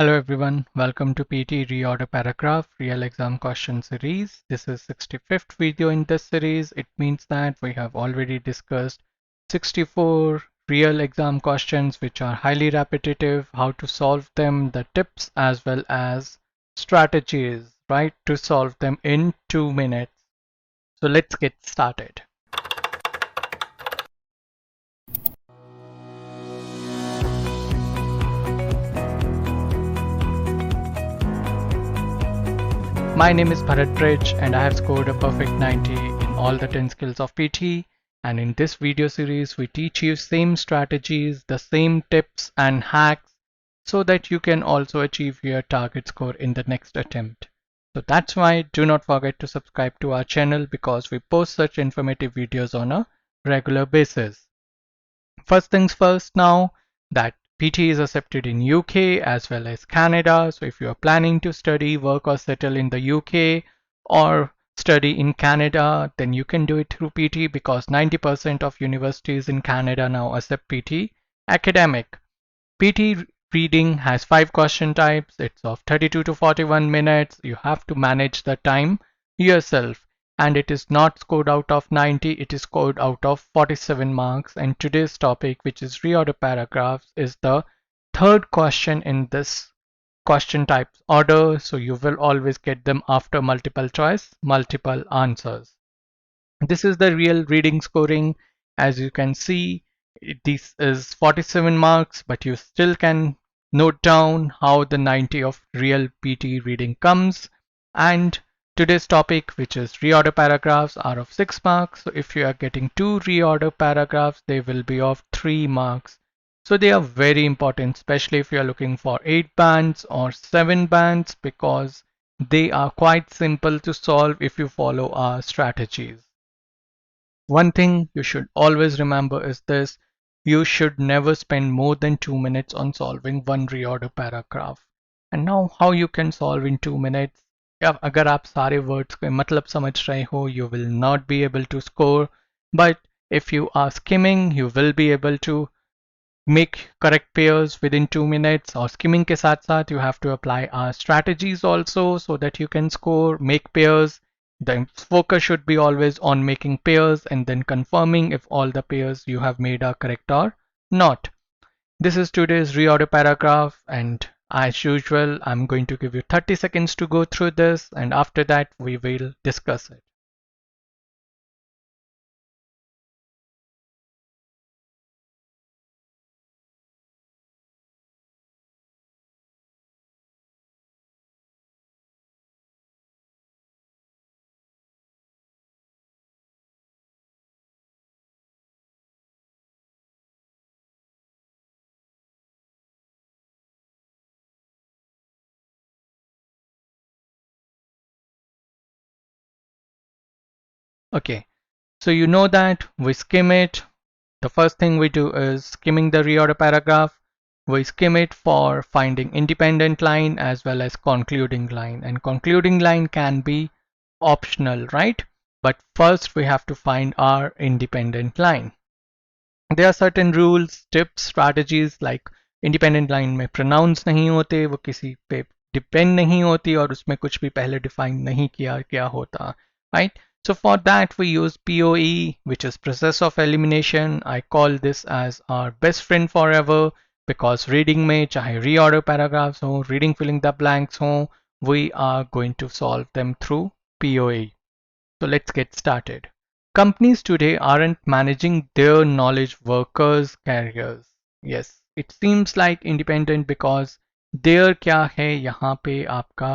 Hello everyone, welcome to PT Reorder Paragraph Real Exam Question Series. This is 65th video in this series. It means that we have already discussed 64 real exam questions which are highly repetitive, how to solve them, the tips as well as strategies, right, to solve them in 2 minutes. So let's get started. My name is Bharat Bridge and I have scored a perfect 90 in all the 10 skills of PT, and in this video series we teach you same strategies, the same tips and hacks so that you can also achieve your target score in the next attempt. So that's why do not forget to subscribe to our channel because we post such informative videos on a regular basis. First things first now, that PT is accepted in UK as well as Canada. So if you are planning to study, work or settle in the UK or study in Canada, then you can do it through PT because 90% of universities in Canada now accept PT academic. PT reading has 5 question types. It's of 32 to 41 minutes. You have to manage the time yourself, and it is not scored out of 90, it is scored out of 47 marks. And today's topic, which is reorder paragraphs, is the third question in this question types order, so you will always get them after multiple choice, multiple answers. This is the real reading scoring. As you can see, this is 47 marks, but you still can note down how the 90 of real PT reading comes. And today's topic, which is reorder paragraphs, are of 6 marks. So if you are getting 2 reorder paragraphs, they will be of 3 marks. So they are very important, especially if you are looking for 8 bands or 7 bands, because they are quite simple to solve if you follow our strategies. One thing you should always remember is this: you should never spend more than 2 minutes on solving one reorder paragraph. And now how you can solve in 2 minutes? अगर आप सारे words के मतलब समझ रहे हो, you will not be able to score. But if you are skimming, you will be able to make correct pairs within 2 minutes. Or skimming के साथ साथ you have to apply our strategies also so that you can score, make pairs. The focus should be always on making pairs and then confirming if all the pairs you have made are correct or not. This is today's reorder paragraph, and as usual, I'm going to give you 30 seconds to go through this, and after that we will discuss it. Okay, so you know that we skim it. The first thing we do is skimming the reorder paragraph. We skim it for finding independent line as well as concluding line, and concluding line can be optional, right? But first we have to find our independent line. There are certain rules, tips, strategies, like independent line में pronouns नहीं होते, वो किसी पे depend नहीं होती और उसमें कुछ भी पहले define नहीं किया क्या होता, right? So for that we use POE, which is process of elimination. I call this as our best friend forever because reading में चाहे reorder paragraphs हो, reading filling the blanks हो, we are going to solve them through POE. So let's get started. Companies today aren't managing their knowledge workers' careers. Yes, it seems like independent because their क्या है यहाँ पे आपका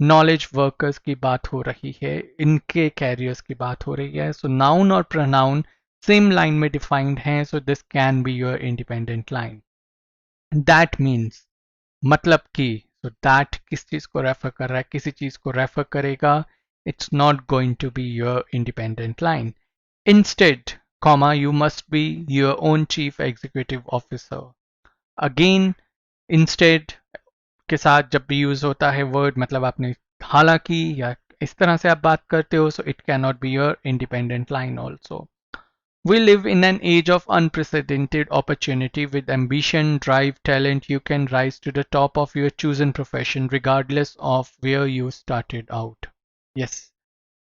knowledge workers की बात हो रही है, इनके careers की बात हो रही है. So noun और pronoun same line में defined हैं, so this can be your independent line. That means मतलब कि, so that किस चीज को रेफर कर रहा है, किसी चीज को रेफर करेगा. It's not going to be your independent line. Instead, comma, you must be your own chief executive officer. Again, instead के साथ जब भी यूज होता है वर्ड, मतलब आपने हालांकि या इस तरह से आप बात करते हो, so it cannot be your independent line also. We live in an age of unprecedented opportunity. With ambition, drive, talent, you can rise to the top of your chosen profession regardless of where you started out. Yes,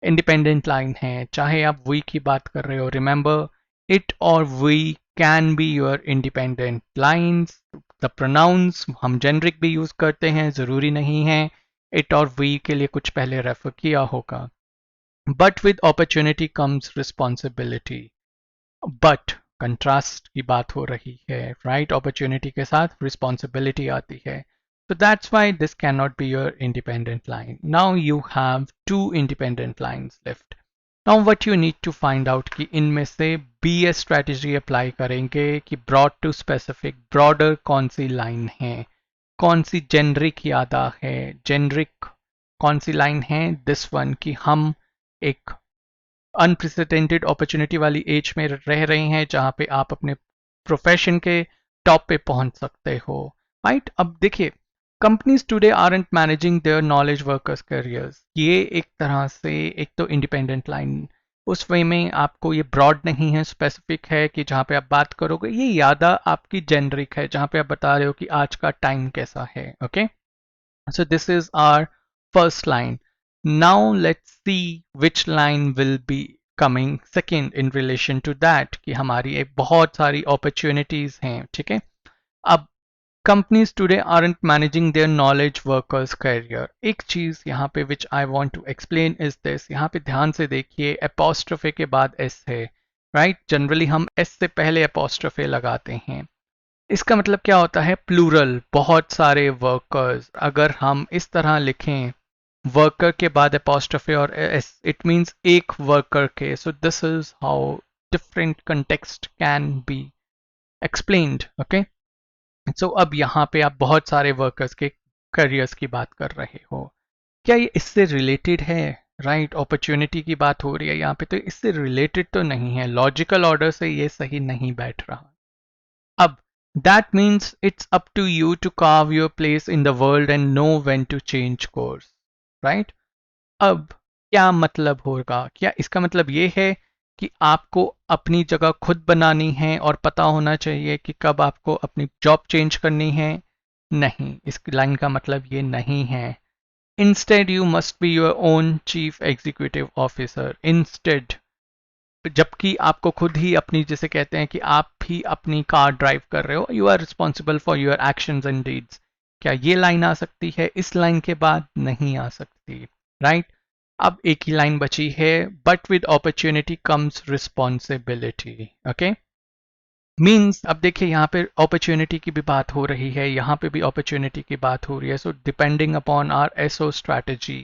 independent line है, चाहे आप we की बात कर रहे हो, remember it और we can be your independent lines. The pronouns हम जेनरिक भी यूज करते हैं, जरूरी नहीं है इट और वी के लिए कुछ पहले रेफर किया होगा. But with opportunity comes responsibility. But contrast की बात हो रही है, राइट? अपॉर्चुनिटी के साथ रिस्पॉन्सिबिलिटी आती है. So that's why this cannot be your independent line. Now you have two independent lines left. Now what you need to find out कि इनमें से BS strategy apply करेंगे कि broad to specific, broader कौन सी line है, कौन सी generic ज़्यादा है, generic कौन सी line है, this one कि हम एक अनप्रेसिडेंटेड अपॉर्चुनिटी वाली एज में रह रहे हैं जहां पे आप अपने प्रोफेशन के टॉप पे पहुंच सकते हो, राइट? अब देखिए, companies today aren't managing their knowledge workers careers. ये एक तरह से एक तो इंडिपेंडेंट लाइन उस वे में आपको ये ब्रॉड नहीं है, स्पेसिफिक है कि जहां पे आप बात करोगे. ये यादा आपकी जेनरिक है जहां पे आप बता रहे हो कि आज का टाइम कैसा है. Okay, so this is our first line. Now let's see which line will be coming second in relation to that कि हमारी एक बहुत सारी opportunities हैं. ठीक है, अब companies today aren't managing their knowledge workers career. एक चीज यहाँ पे which I want to explain is this. यहाँ पे ध्यान से देखिए, apostrophe के बाद s है, right? Generally हम s से पहले apostrophe लगाते हैं. इसका मतलब क्या होता है? प्लूरल, बहुत सारे वर्कर्स. अगर हम इस तरह लिखें वर्कर के बाद अपॉस्ट्रोफी और एस, इट मींस एक वर्कर के. So this is how different context can be explained. Okay, so अब यहाँ पे आप बहुत सारे वर्कर्स के करियर्स की बात कर रहे हो. क्या ये इससे रिलेटेड है? राइट, अपॉर्चुनिटी की बात हो रही है यहाँ पे, तो इससे रिलेटेड तो नहीं है. लॉजिकल ऑर्डर से ये सही नहीं बैठ रहा. अब that means it's up to you to carve your place in the world and know when to change course, right? अब क्या मतलब होगा? क्या इसका मतलब ये है कि आपको अपनी जगह खुद बनानी है और पता होना चाहिए कि कब आपको अपनी जॉब चेंज करनी है? नहीं, इस लाइन का मतलब ये नहीं है. Instead you must be your own chief executive officer. Instead, जबकि आपको खुद ही अपनी, जैसे कहते हैं कि आप ही अपनी कार ड्राइव कर रहे हो, you are responsible for your actions and deeds. क्या ये लाइन आ सकती है? इस लाइन के बाद नहीं आ सकती, राइट? अब एक ही लाइन बची है, but with opportunity comes responsibility. Okay, means अब देखिए यहाँ पे अपॉर्चुनिटी की भी बात हो रही है, यहाँ पे भी अपॉर्चुनिटी की बात हो रही है. So depending upon our SO strategy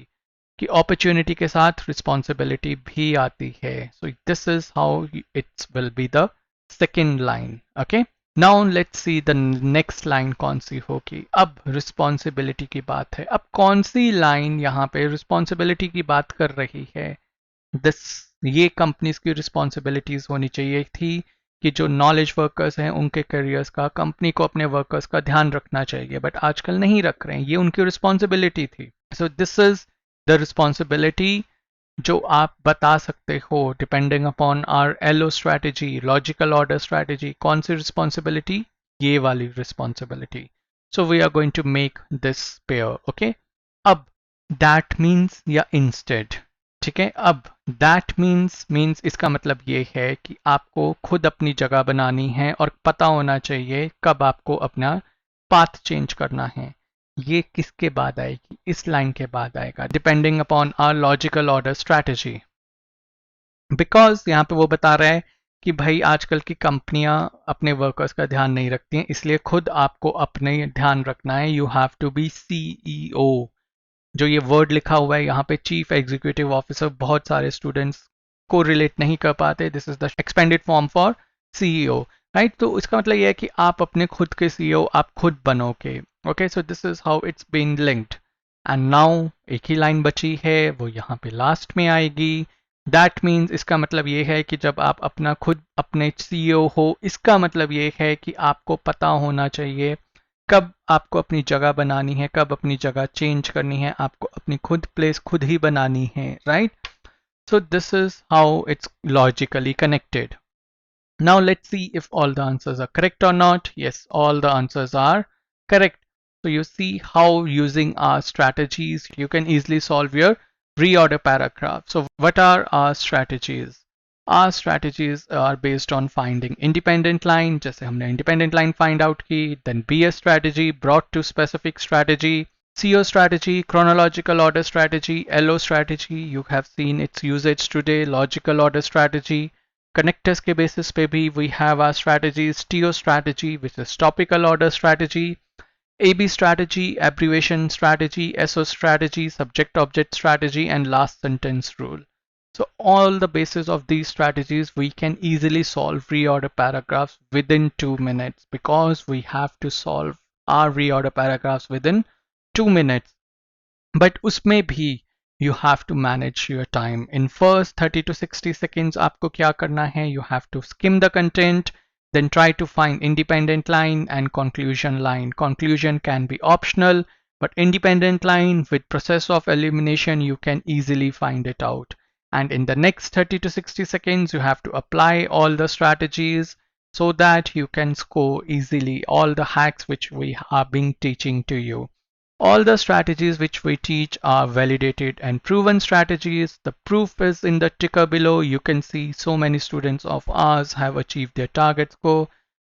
कि अपॉर्चुनिटी के साथ रिस्पॉन्सिबिलिटी भी आती है. So this is how it's will be the second line. Okay, now let's see the next line कौन सी होगी. अब रिस्पॉन्सिबिलिटी की बात है. अब कौन सी लाइन यहाँ पे रिस्पॉन्सिबिलिटी की बात कर रही है? दिस, ये कंपनीज की रिस्पॉन्सिबिलिटीज होनी चाहिए थी कि जो नॉलेज वर्कर्स हैं उनके करियर्स का, कंपनी को अपने वर्कर्स का ध्यान रखना चाहिए, बट आजकल नहीं रख रहे हैं. ये उनकी रिस्पॉन्सिबिलिटी थी. So this is the responsibility जो आप बता सकते हो depending upon our LO strategy, logical order strategy. कौन सी रिस्पॉन्सिबिलिटी? ये वाली responsibility. So we are going to make this pair. Okay, अब दैट मीन्स या इंस्टेड. ठीक है, अब दैट मीन्स इसका मतलब ये है कि आपको खुद अपनी जगह बनानी है और पता होना चाहिए कब आपको अपना पाथ चेंज करना है. ये किसके बाद आएगी? इस लाइन के बाद आएगा, depending upon our logical order strategy. Because यहाँ पे वो बता रहा है कि भाई आजकल की कंपनियां अपने वर्कर्स का ध्यान नहीं रखती हैं, इसलिए खुद आपको अपने ध्यान रखना है. You have to be CEO. जो ये वर्ड लिखा हुआ है यहाँ पे चीफ एग्जीक्यूटिव ऑफिसर, बहुत सारे स्टूडेंट्स को रिलेट नहीं कर पाते. This is the expanded form for CEO, right? तो इसका मतलब ये है कि आप अपने खुद के सीईओ आप खुद बनोगे. Okay, so this is how it's been linked. And now एक ही लाइन बची है, वो यहाँ पे लास्ट में आएगी. दैट मीन्स, इसका मतलब ये है कि जब आप अपना खुद अपने सीईओ हो, इसका मतलब ये है कि आपको पता होना चाहिए कब आपको अपनी जगह बनानी है, कब अपनी जगह चेंज करनी है, आपको अपनी खुद प्लेस खुद ही बनानी है, right? So this is how it's logically connected. Now let's see if all the answers are correct or not. Yes, all the answers are correct. So you see how using our strategies you can easily solve your reorder paragraph. So what are our strategies? Our strategies are based on finding independent line. जैसे हमने independent line find out की, then BS strategy brought to specific strategy, CO strategy, chronological order strategy, LO strategy, you have seen its usage today, logical order strategy, connectors के basis पे भी we have our strategies, TO strategy which is topical order strategy, AB strategy, abbreviation strategy, SO strategy, subject object strategy, and last sentence rule. So all the basis of these strategies we can easily solve reorder paragraphs within 2 minutes because we have to solve our reorder paragraphs within 2 minutes. But उसमें भी you have to manage your time. In first 30 to 60 seconds आपको क्या करना है? You have to skim the content, then try to find independent line and conclusion line. Conclusion can be optional, but independent line with process of elimination you can easily find it out. And in the next 30 to 60 seconds you have to apply all the strategies so that you can score easily all the hacks which we have been teaching to you. All the strategies which we teach are validated and proven strategies. The proof is in the ticker below. You can see so many students of ours have achieved their target score.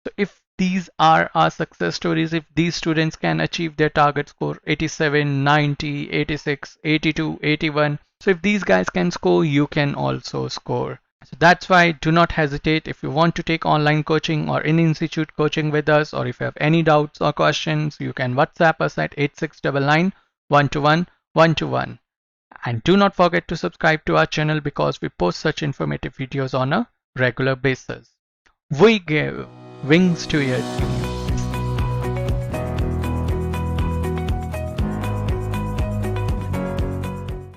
So if these are our success stories, if these students can achieve their target score 87, 90, 86, 82, 81. So if these guys can score, you can also score. So that's why do not hesitate if you want to take online coaching or in-institute coaching with us, or if you have any doubts or questions, you can WhatsApp us at 8699 121 121. And do not forget to subscribe to our channel because we post such informative videos on a regular basis. We give wings to your dreams.